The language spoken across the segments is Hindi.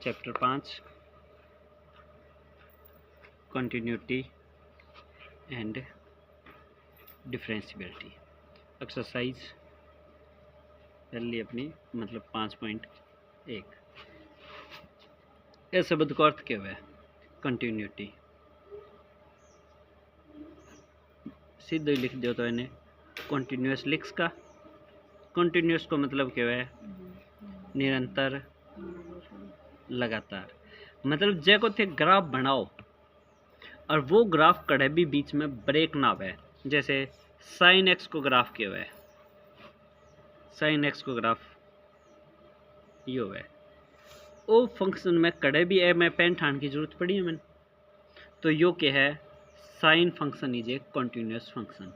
Chapter 5 continuity and differentiability. Exercise पहली अपनी मतलब 5.1 इस शब्द का अर्थ क्या है? कंटिन्यूटी। सीधे लिख दो तो इन्हें कंटिन्यूस लिख्स का। कंटिन्यूस को मतलब क्या है? निरंतर, लगातार। मतलब जे को थे ग्राफ बनाओ और वो ग्राफ कड़े भी बीच में ब्रेक ना हुए। जैसे साइन एक्स को ग्राफ क्या है? साइन एक्स को ग्राफ यो है। ओ फंक्शन में कड़े भी है, मैं पेन ठान की जरूरत पड़ी है मैंने, तो यो क्या है? Sine function is a continuous function.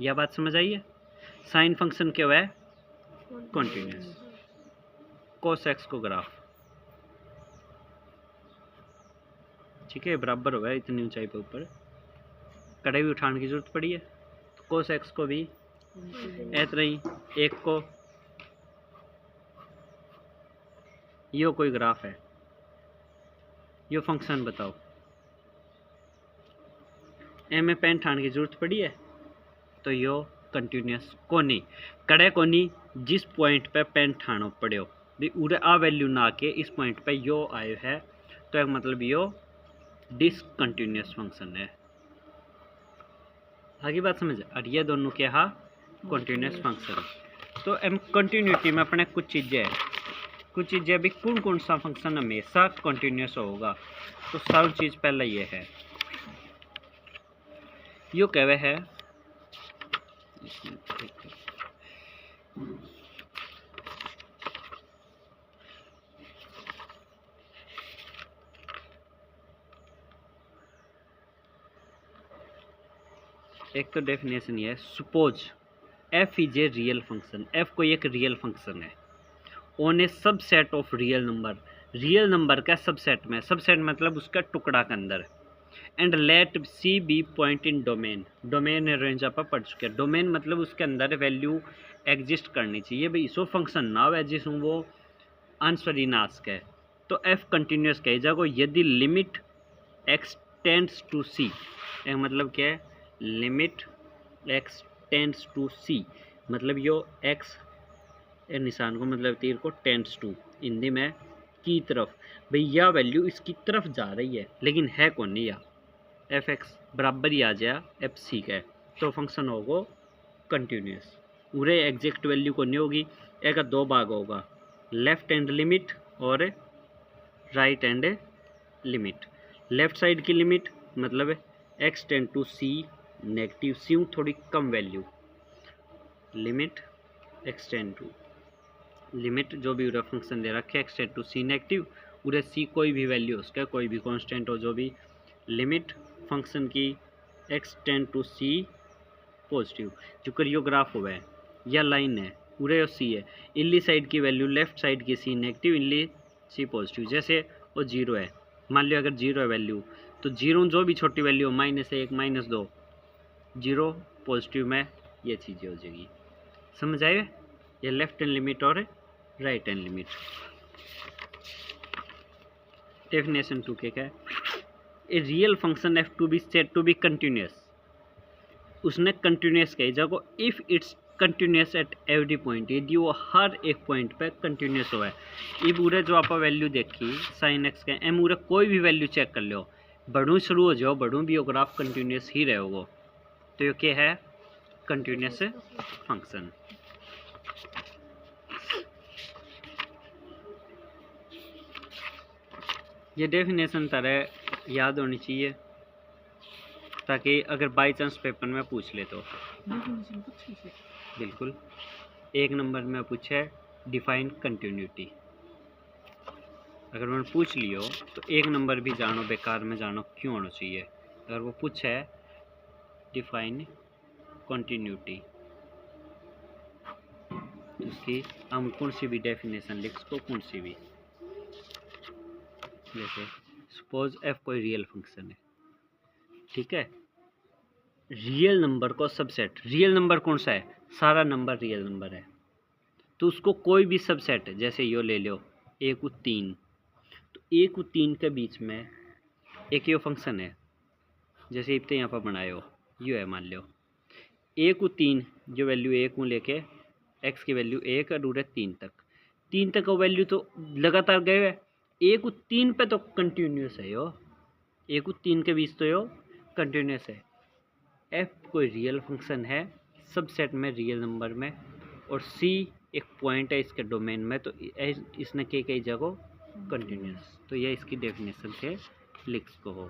यह बात समझ आई है? साइन फंक्शन क्या है? कंटिन्यूस। कोस एक्स को ग्राफ, ठीक है, बराबर होगा इतनी ऊंचाई पे ऊपर, कड़े भी उठाने की जरूरत पड़ी है, तो कोस एक्स को भी इतना ही एक को यो कोई ग्राफ है, यो फंक्शन बताओ। एम में पेन ठान की जरूरत पड़ी है, तो यो कंटिन्यूस कोनी, कड़े कोनी जिस पॉइंट पे पेन ठानो पड़े हो भी उरे आ वैल्यू ना के इस पॉइंट पे यो आयो है, तो एक मतलब यो डिसकंटिन्यूस फंक्शन है। आगे बात समझ? और ये दोनों क्या है? Continuous function. तो एम कंटिन्यूटी में अपने कुछ चीज़ें भी कौन कौन सा फंक्शन हमेशा कंटिन्यूस होगा, तो सब चीज़ पहले ये है, यो कहवे है एक तो डेफिनेशन ये है, suppose f is a real function. F कोई एक रियल फंक्शन है on a subset of real number. Real number का सबसेट में, सबसेट मतलब उसका टुकड़ा के अंदर, and let c be point in domain. Domain range आप पढ़ चुके हैं। डोमेन मतलब उसके अंदर वैल्यू एग्जिस्ट करनी चाहिए भाई, सो फंक्शन ना हो जिसमें वो आंसर ही ना सके, तो एफ कंटिन्यूस कही जाएगा यदि लिमिट एक्स टेंड्स टू सी। मतलब क्या है? लिमिट एक्स टेंड्स टू सी मतलब यो एक्स निशान को मतलब तीर को टेंड्स टू हिंदी में की तरफ, भाई यह वैल्यू इसकी तरफ जा रही है लेकिन है कौन नहीं, या एफ एक्स बराबर ही आ जाए एफ सी का, तो फंक्शन होगा कंटिन्यूस। पूरे एग्जैक्ट वैल्यू को नहीं होगी, एक दो भाग होगा, लेफ्ट हैंड लिमिट और right hand limit. Left side की लिमिट मतलब x tend to C negative, सी थोड़ी कम value, limit x tend to, limit जो भी उरा फंक्शन दे रखे x tend to C negative, उरे सी कोई भी वैल्यू उसका कोई भी कांस्टेंट हो जो भी, लिमिट फंक्शन की x tend to c positive. जो करियोग्राफ हुआ है या लाइन है पूरे सी है, इल्ली साइड की वैल्यू लेफ्ट साइड की सी नेगेटिव, इल्ली सी पॉजिटिव। जैसे वो जीरो है, मान लियो अगर जीरो है वैल्यू, तो जीरो जो भी छोटी वैल्यू हो -1 -2 जीरो पॉजिटिव में ये चीज़ें हो जाएगी। समझ आए? ये लेफ्ट हैंड लिमिट और राइट हैंड लिमिट। डेफिनेशन 2 क्या है? A real function f to be said to be continuous. उसने कंटिन्यूस कही जाको if it's continuous at every point, यदि वो हर एक पॉइंट पे कंटिन्यूस हो है। ये पूरे जो आप वैल्यू देखी साइन एक्स के एम पूरे कोई भी वैल्यू चेक कर लो, बढ़ू शुरू हो जाओ बढ़ू भी ग्राफ कंटिन्यूस ही रहेगा, तो ये क्या है? Continuous function. ये डेफिनेशन तरह याद होनी चाहिए ताकि अगर बाई चांस पेपर में पूछ ले तो बिल्कुल। एक नंबर में पूछे डिफाइन कंटिन्यूटी, अगर मैंने पूछ लियो तो एक नंबर भी जानो बेकार में जानो क्यों होना चाहिए। अगर वो पूछे डिफाइन कंटिन्यूटी, उसकी हम कौन सी भी डेफिनेशन लिख सको, कौन सी भी, जैसे सपोज एफ कोई रियल फंक्शन है, ठीक है, रियल नंबर को सबसेट, रियल नंबर कौन सा है? सारा नंबर रियल नंबर है, तो उसको कोई भी सबसेट जैसे यो ले लो 1 3, 1 और 3 के बीच में एक यो फंक्शन है, जैसे इतने यहाँ पर बनाए हो यू है, मान लो 1 और 3 जो वैल्यू 1 में लेके x की वैल्यू 1 और रूट है 3 तक का वैल्यू तो लगातार गए है। 1 और 3 पे तो कंटिन्यूस है यो, 1 और 3 के बीच तो यो कंटिन्यूस है। f कोई रियल फंक्शन है सबसेट में रियल नंबर में, और c एक पॉइंट है इसके डोमेन में, तो इसने कई जगह कंटिन्यूस, तो यह इसकी डेफिनेशन से लिख को हो,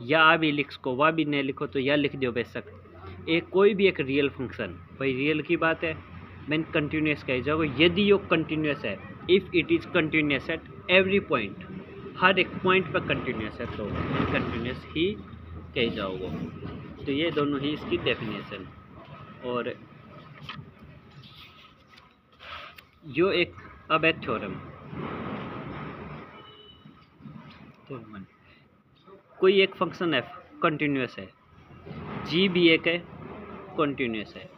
या आ भी लिख को वह भी नहीं लिखो तो यह लिख दो बेशक। एक कोई भी एक रियल फंक्शन, भाई रियल की बात है, मैंने कंटिन्यूस कही जाओगे यदि यो कंटिन्यूस है, if it is continuous at every point, हर एक पॉइंट पर कंटिन्यूस है तो कंटिन्यूस ही कही जाओगे। तो ये दोनों ही इसकी डेफिनेशन। और जो एक अब है थ्योरम, कोई एक फंक्शन एफ कंटिन्यूस है, जी भी एक है कंटिन्यूस है,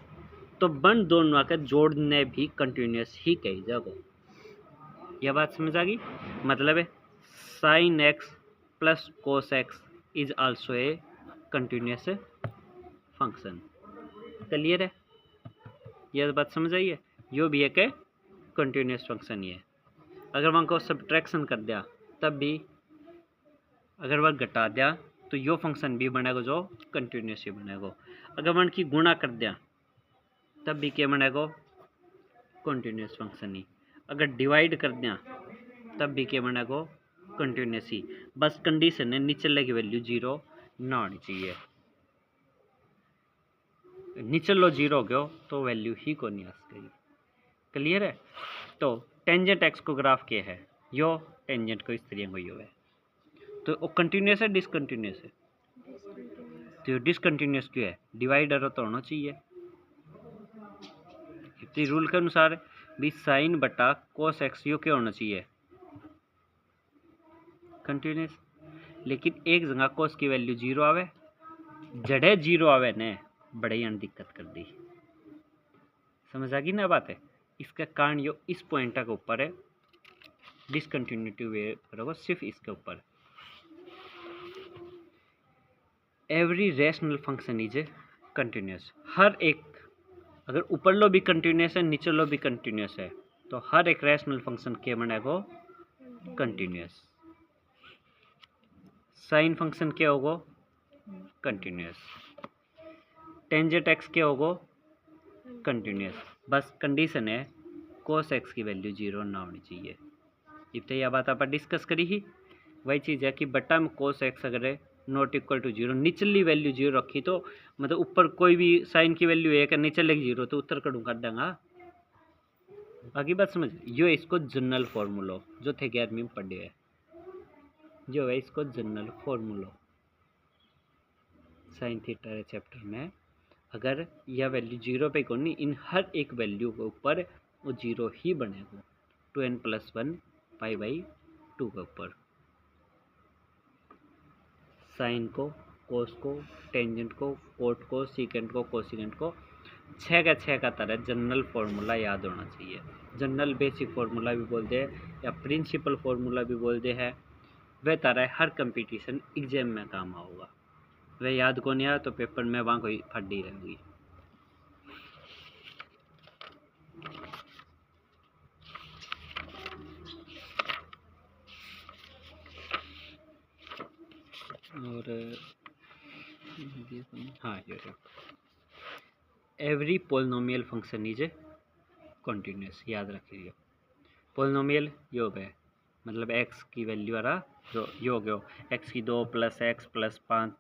तो बन दोनों के जोड़ने भी कंटिन्यूस ही कही जाओगे। यह बात समझ आ गई? मतलब है sine x plus cos x is also a continuous function. Clear है? यह बात समझ आई है? यो भी एक कंटिन्यूस फंक्शन ही है। अगर वहाँ को सब्ट्रैक्शन कर दिया तब भी, अगर वह घटा दिया तो यो फंक्शन भी बनेगा जो कंटिन्यूस ही बनेगा। अगर वन की गुणा कर दिया तब भी क्या बनेगा? कंटिन्यूस फंक्शन ही। अगर डिवाइड कर दिया तब भी क्या बनेगा? कंटिन्यूस ही। बस कंडीशन है निचले की वैल्यू 0 ना होनी चाहिए। निचलो 0 हो गयो तो वैल्यू ही को नहीं आ सकेगी। क्लियर है? तो टेंजेंट एक्स को ग्राफ क्या है? यो टेंजेंट को इस तरह को है, तो वो कंटिन्यूस है डिसकंटिन्यूस है? तो डिसकंटिन्यूस क्यों है? डिवाइडर तो होना चाहिए। इतनी रूल के अनुसार भी साइन बटा कोस एक्स यो क्या होना चाहिए? कंटिन्यूस। लेकिन एक जगह कोस की वैल्यू 0 आवे, जड़े 0 आवे ने बड़े दिक्कत कर दी। समझ आ गई ना बात है? इसका कारण यो इस पॉइंट के ऊपर है, डिसकंटिन्यूटी वे करोगे सिर्फ इसके ऊपर। Every rational function is continuous. हर एक, अगर ऊपर लो भी कंटिन्यूस है नीचे लो भी कंटिन्यूस है, तो हर एक रैशनल फंक्शन क्या बनेगा? कंटिन्यूस। साइन फंक्शन क्या होगा? कंटिन्यूस। टेंजेंट एक्स क्या होगा? कंटिन्यूस। बस कंडीशन है कोस एक्स की वैल्यू 0 ना होनी चाहिए। इतनी यह बात आप डिस्कस करी ही। वही चीज़ है कि बट्टा में कोस एक्स अगर नॉट इक्वल टू 0, निचली वैल्यू 0 रखी तो मतलब ऊपर कोई भी साइन की वैल्यू 1 है निचले 0 तो उत्तर करूँ कर देंगा। बाकी बात समझ, यो इसको जनरल फॉर्मूलो जो थे 11वीं में पढ़े है, जो है इसको जनरल फॉर्मूलो साइन थीटा चैप्टर में। अगर यह वैल्यू 0 पे कौन नहीं, इन हर एक वैल्यू के ऊपर वो 0 ही बनेगा। 2n+1 π/2 के ऊपर साइन को, कोस को, टेंजेंट को, कोट को, सीकेंट को, कोसिकेंट को 6 का तरह जनरल फार्मूला याद होना चाहिए। जनरल बेसिक फार्मूला भी बोलते हैं या प्रिंसिपल फार्मूला भी बोलते हैं। वह तरह हर कंपटीशन एग्जाम में काम आऊगा। वह याद को नहीं आया तो पेपर में वहाँ कोई फड्डी रहेगी। और हाँ, ये every polynomial function is continuous, याद रखिए। पोलिनोमियल योग है मतलब x की वैल्यू आ रहा जो योग हो, x की 2 + x + 5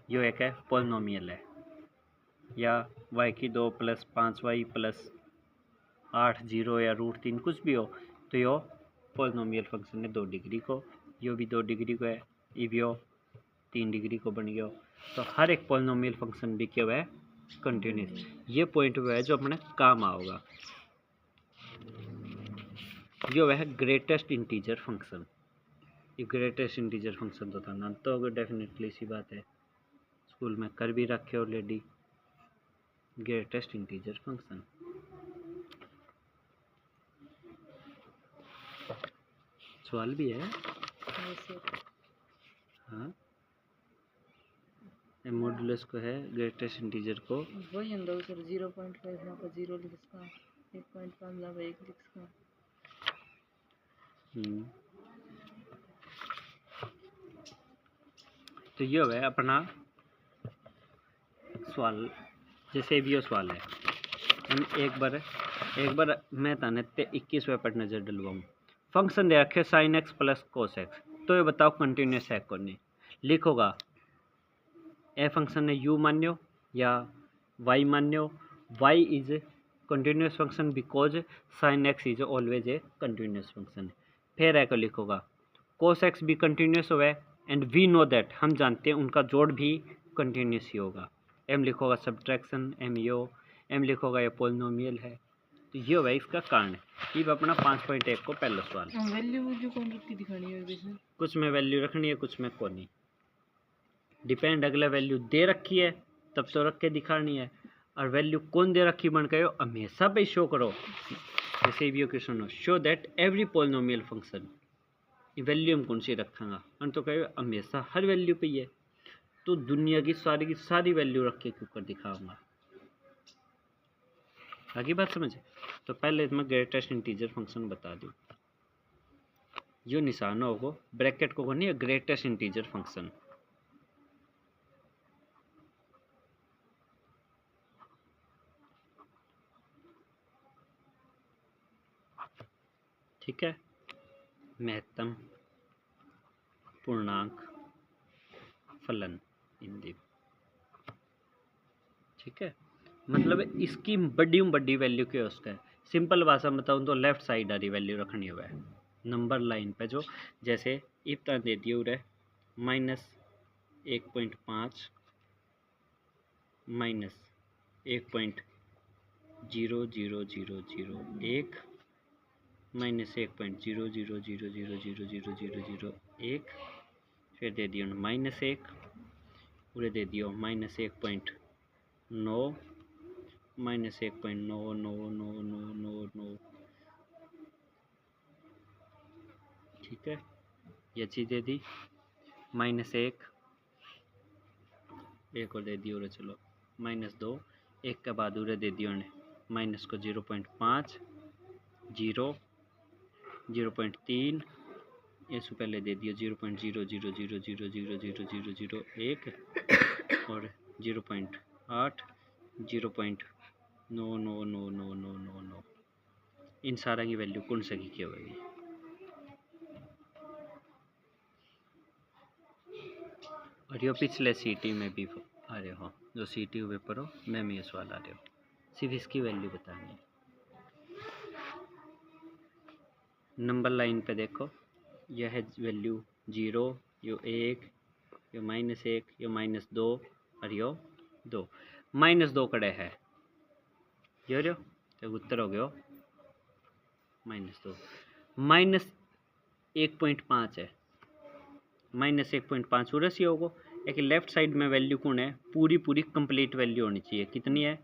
यो एक है पोलिनोमियल है, या y की 2 + 5y + 8 0 या √3 कुछ भी हो, तो यो पोलिनोमियल फंक्शन है 2 डिग्री को। यो भी 2 डिग्री को है, ये भी 3 डिग्री को बन गया। तो हर एक पोलिनोमियल फंक्शन भी क्या है? कंटिन्यूस। ये पॉइंट वो है जो अपने काम आओगा। जो है ग्रेटेस्ट इंटीजर फंक्शन। ये ग्रेटेस्ट इंटीजर फंक्शन तो था ना, तो डेफिनेटली सी बात है स्कूल में कर भी रखे ऑलरेडी। ग्रेटेस्ट इंटीजर फंक्शन सवाल भी है। हाँ मॉडुलस को है ग्रेटेस्ट इंटीजर को वही अंदर सर 0.5 ना का 0 लिख इसका 1.5 ना का 1 लिख इसका। तो ये है अपना सवाल, जैसे भी ये सवाल है हम एक बार मैं ताने 21वें पर नज़र डलवाऊँ। फंक्शन दे रखे sine x plus cos x, तो ये बताओ कंटिन्यूस है कौन नहीं। लिखोगा ए फंक्शन ने यू मान्यो या वाई मान्यो, y is continuous function because sine x is always a continuous function. फिर है को लिखोगा कोस एक्स भी कंटिन्यूस हुआ है एंड वी नो दैट, हम जानते हैं उनका जोड़ भी कंटिन्यूस ही होगा। एम लिखोगा सब्ट्रैक्शन, एम लिखोगा ये पोलिनोमियल है। तो ये होगा इसका कारण है। ये अपना 5.1 को पहला सवाल। वैल्यू जो कौन रख के दिखानी है इसमें? कुछ में वैल्यू रखनी है, कुछ में को नहीं। डिपेंड अगला वैल्यू दे रखी है तब तो रख के दिखानी है, और वैल्यू कौन दे रखी बन के हमेशा पे शो करो। जैसे भी क्वेश्चन हो show that every polynomial function, value हम कौन सी रखांगा, हम तो कहे हमेशा हर वैल्यू पे ही है, तो दुनिया की सारी वैल्यू रख के क्यों कर दिखाऊंगा। आगे बात समझे। तो पहले मैं ग्रेटेस्ट इंटीजर फंक्शन बता दूँ। जो निशान होगा ब्रैकेट को नहीं, ग्रेटेस्ट इंटीजर फंक्शन। ठीक है, महत्तम पूर्णांक फलन हिंदी। ठीक है, मतलब इसकी बड़ी वैल्यू क्या है उसका है। सिंपल भाषा में बताऊँ तो लेफ्ट साइड वाली वैल्यू रखनी हुआ है नंबर लाइन पे, जो जैसे इतना दे दिए उरे -1.5 -1.000001 -1.00000001, फिर दे दियो -1 पूरे दे दियो -1.9 -1.99999। ठीक है, ये चीज़ दे दी -1 एक और दे दियो रे, चलो -2 एक के बाद उरे दे दियो ने माइनस को 0.5 0 0.3 इससे पहले दे दियो 0.000000001 और 0.8 0.9999999। इन सारा की वैल्यू कौन सा की क्या होगी। और ये पिछले सीटी में भी आ रहे हो, जो सीटी पेपर हो मैं ये सवाल आ रहे हो, सिर्फ इसकी वैल्यू बतानी है। नंबर लाइन पे देखो, यह है वैल्यू 0, यो 1, यो -1, यो -2 और यो 2। -2 कड़े है यो रो, तो उत्तर हो गयो -2। -1.5 है, -1.5 उरस ही होगा। एक लेफ्ट साइड में वैल्यू कौन है, पूरी कंप्लीट वैल्यू होनी चाहिए। कितनी है,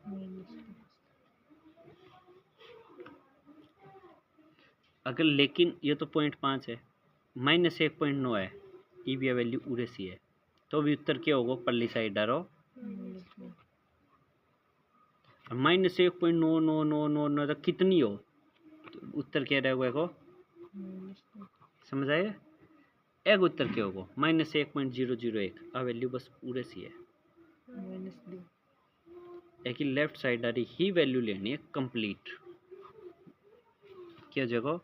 अगर लेकिन ये तो 0.5 है, -1.9 है, ये भी वैल्यू उरस ही है, तो भी उत्तर क्या होगा, पल्ली साइड डारो -1.99999 तो कितनी हो, तो उत्तर क्या रहेगा को समझ आएगा। एक उत्तर क्या होगा -1.001, आ वैल्यू बस पूरे सी है। एक ही लेफ्ट साइड आ रही ही वैल्यू लेनी है कंप्लीट। क्या जगह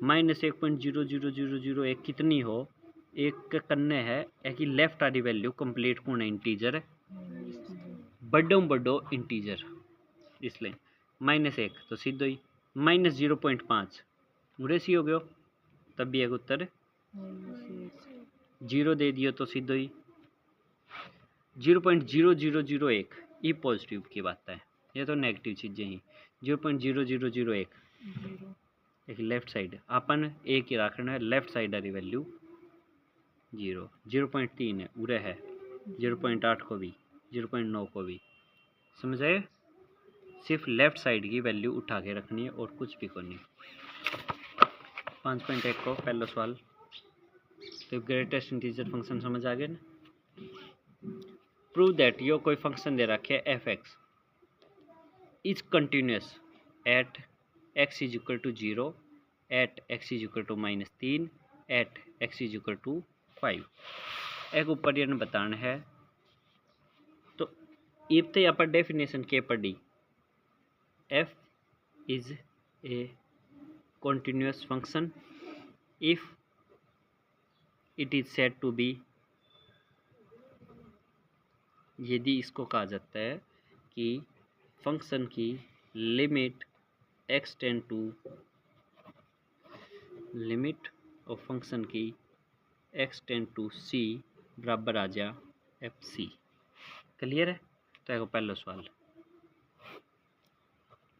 -1.00001 कितनी हो, एक के कन्ने है, एक ही लेफ्ट आरी वैल्यू कंप्लीट कौन है, इंटीजर है, बड़ो इंटीजर, इसलिए -1 तो सीधो ही -0.5 उरे सी हो गयो, तब भी एक उत्तर 0 दे दियो तो सीधो ही 0.0001 ये पॉजिटिव की बात है, ये तो नेगेटिव चीज़ें ही। 0.0001 एक लेफ्ट साइड अपन एक ही रखना है, लेफ्ट साइड वाली वैल्यू 0, 0.3 है उरे है, 0.8 को भी 0.9 को भी, समझ आए। सिर्फ लेफ्ट साइड की वैल्यू उठा के रखनी है और कुछ भी करनी। 5.1 को पहला सवाल तो ग्रेटेस्ट इंटीजर फंक्शन समझ आ गया ना। प्रूव दैट यो कोई फंक्शन दे रखे है f x is continuous at x is equal to 0, at x is equal to -3, at x is equal to 5। एक ऊपर ये बताना है तो इब तो यहाँ पर डेफिनेशन के पढ़ी F is A continuous function if it is said to be, यदि इसको कहा जाता है कि फंक्शन की limit x tend to limit of function की x टेंड टू c बराबर आ जा एफ सी। क्लियर है? तो एक पहला सवाल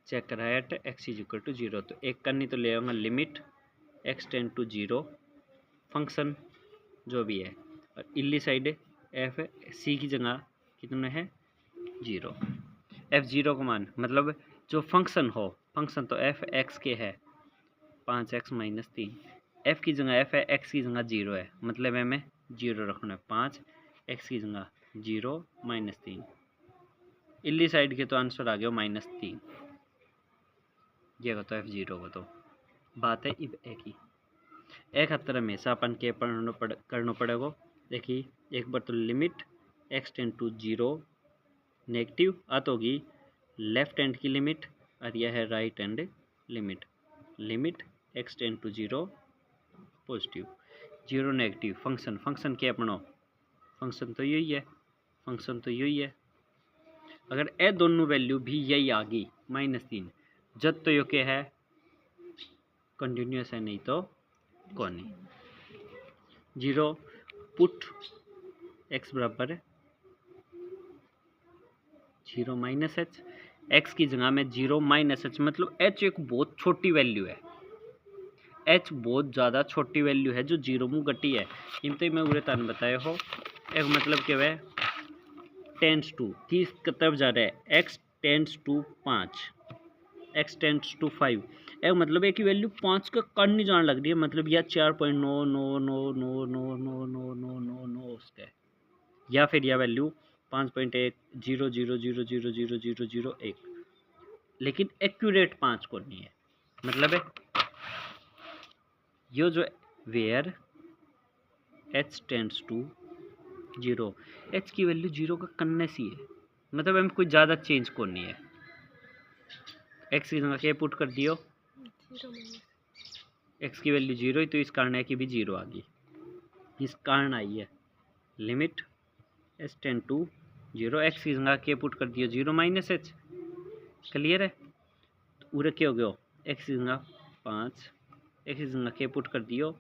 चेक करा at x is equal to 0, तो एक करनी तो ले आऊँगा limit x tend to 0 function जो भी है और इल्ली साइड एफ सी की जगह कितना है 0। एफ 0 का मान मतलब जो फंक्शन हो, फंक्शन तो एफ एक्स के है 5x - 3, एफ की जगह एफ है एक्स की जगह 0 है मतलब हमें 0 रखना है, 5x की जगह 0 -3, इल्ली साइड के तो आंसर आ गया -3। ये तो एफ 0 को तो बात है इब ए की एक हत्तर हमेशा अपन के करना पड़ेगा। देखिए एक बार तो limit x tend to 0 negative आत होगी लेफ्ट हैंड की लिमिट और यह है right hand limit. Limit x tend to 0 positive 0 negative function function क्या अपनो फंक्शन तो यही है, फंक्शन तो यही है। अगर ए दोनों वैल्यू भी यही आ गई -3 जब तो यो क्या है कंटिन्यूस है, नहीं तो कौन नहीं। 0 पुट x बराबर 0 -h, x की जगह में 0 -h मतलब h एक बहुत छोटी वैल्यू है, h बहुत ज़्यादा छोटी वैल्यू है जो 0 मुँह गटी है। इनते मैं उरे तान बताया हो एक मतलब क्या है टेंस टू किस तरफ जा रहा है x tends to 5, x tends to 5 एक मतलब एक की वैल्यू 5 का कट नहीं जाने लग रही है मतलब यह 4.999999999 उसका है या फिर यह वैल्यू 5.10000000001 लेकिन एक्यूरेट 5 को नहीं है मतलब है यो जो where h tends to 0 h की वैल्यू 0 का करने सी है मतलब हमें कोई ज़्यादा चेंज को नहीं है। x की जगह क्या पुट कर दियो x की वैल्यू 0 ही तो इस कारण है कि भी 0 आ गई, इस कारण आई है limit h tend to 0 x की जगह क्या पुट कर दियो 0 -h। क्लियर है? तो उरे क्या हो गया x की जगह 5 x की जगह क्या पुट कर दियो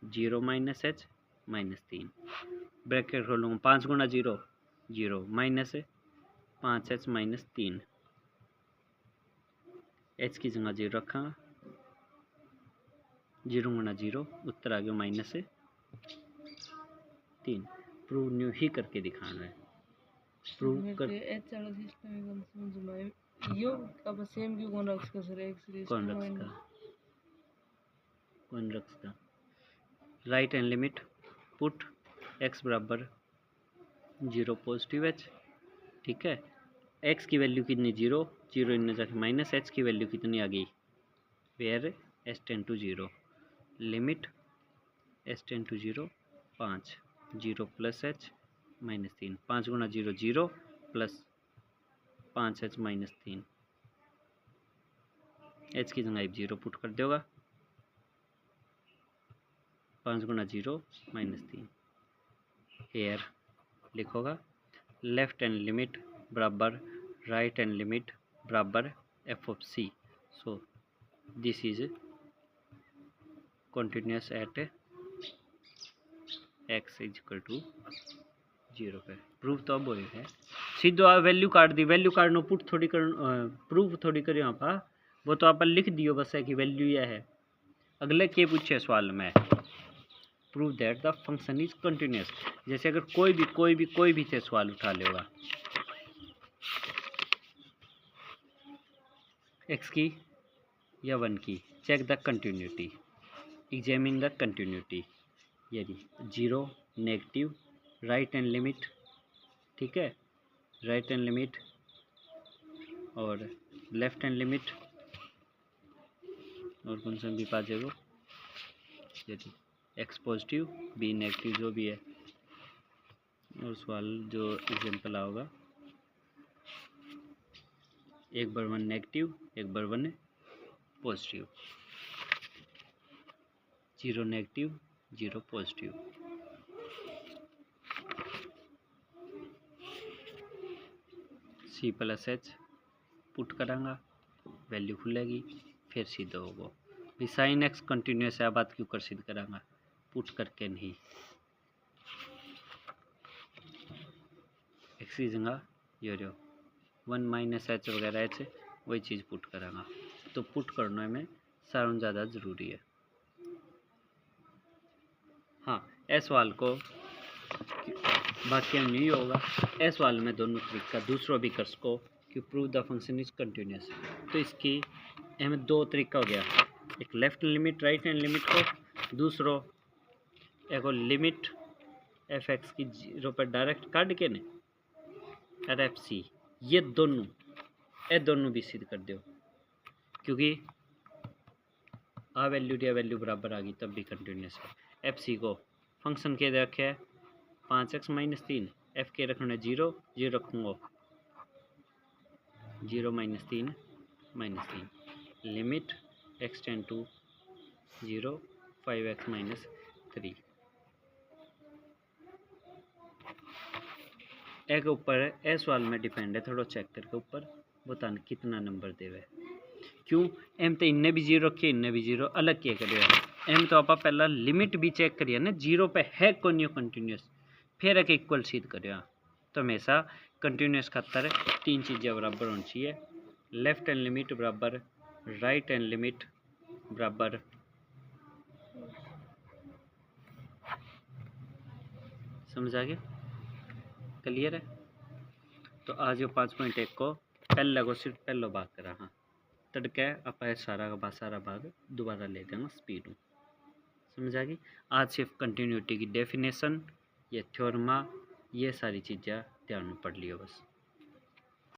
0 -h -3 ब्रैकेट खोलूँगा 5 गुना 0 0 माइनस 5h -3 h की जगह 0 रखा 0 गुना 0 उत्तर आ गया -3। प्रूव न्यू ही करके दिखाना है प्रूव कर यो अब सेम क्यों कौन रख सर एक्स कौन रखता right hand limit put x बराबर 0 पॉजिटिव h ठीक है। x की वैल्यू कितनी 0 0 इन जाके -h की वैल्यू कितनी आ गई where h tend to 0 limit h tend to 0 5 0 plus h -3 5 गुना 0 0 प्लस 5h -3 h की जगह 0 पुट कर दोगा 5 गुना 0 -3 हेयर लिखोगा लेफ्ट हैंड लिमिट बराबर राइट हैंड लिमिट बराबर f of c. So this is continuous at x is equal to 0 पे प्रूफ तो अब वही है सीधो आप वैल्यू काट दी वैल्यू काटना पुट थोड़ी कर प्रूफ थोड़ी कर यहाँ पर वो तो आप लिख दियो बस है कि वैल्यू यह है। अगले के पूछे सवाल में prove that the function is continuous जैसे अगर कोई भी से सवाल उठा लेगा एक्स की या 1 की check the continuity examine the continuity ये zero negative right hand limit, ठीक है, राइट हैंड लिमिट और लेफ्ट हैंड लिमिट और कौन सा भी पा जाएगा, ये एक्स पॉजिटिव बी नेगेटिव जो भी है। और सवाल जो एग्जाम्पल आओगा, एक बार वन नेगेटिव एक बार one positive, zero negative zero positive. C plus h put करांगा, वैल्यू खुलेगी, फिर सीधा होगा भी साइन एक्स कंटिन्यूस है, बात क्यों कर सिद्ध करांगा, पुट करके नहीं, एक्स की जगह ये रहो वन माइनस एच वगैरह एच वही चीज़ पुट करांगा। तो पुट करने में सारों ज़्यादा ज़रूरी है। हाँ, इस सवाल को बाकी हम नहीं होगा, इस सवाल में दोनों तरीका दूसरा भी कर सको कि prove the function is continuous. तो इसकी हमें दो तरीका हो गया, एक left limit right hand limit को, दूसरो एक लिमिट एफ एक्स की जीरो पर डायरेक्ट काट के ने आर एफ सी, ये दोनों भी सिद्ध कर दो, क्योंकि आ वैल्यू बराबर आ गई तब भी कंटिन्यूस है। एफ सी को फंक्शन के रखे है 5x - 3, एफ के रखना 0 0 रखूँगा 0 - 3 -3, limit x tend to 0 5x - 3। एक ऊपर है सवाल में डिपेंड है, थोड़ा चेक करके ऊपर बताना कितना नंबर देवे, क्यों एम तो इन्ने भी 0 रखिए इन्ने भी 0 अलग किया करिए। एम तो आप पहला लिमिट भी चेक करिए ना, 0 पे है कौन कंटिन्यूस, फिर एक इक्वल सीध करिए। तो हमेशा कंटिन्यूस खातर तीन चीज़ें बराबर होनी चाहिए, लेफ्ट हैंड लिमिट बराबर राइट हैंड लिमिट बराबर समझ आ गया, क्लियर है। तो आज जो 5.1 को पहले को सिर्फ पहला भाग करा, हाँ तड़के आप सारा भाग दोबारा ले देंगे स्पीड में, समझ आ गई। आज सिर्फ कंटिन्यूटी की डेफिनेशन, ये थ्योरमा, ये सारी चीज़ें ध्यान में पढ़ लियो बस।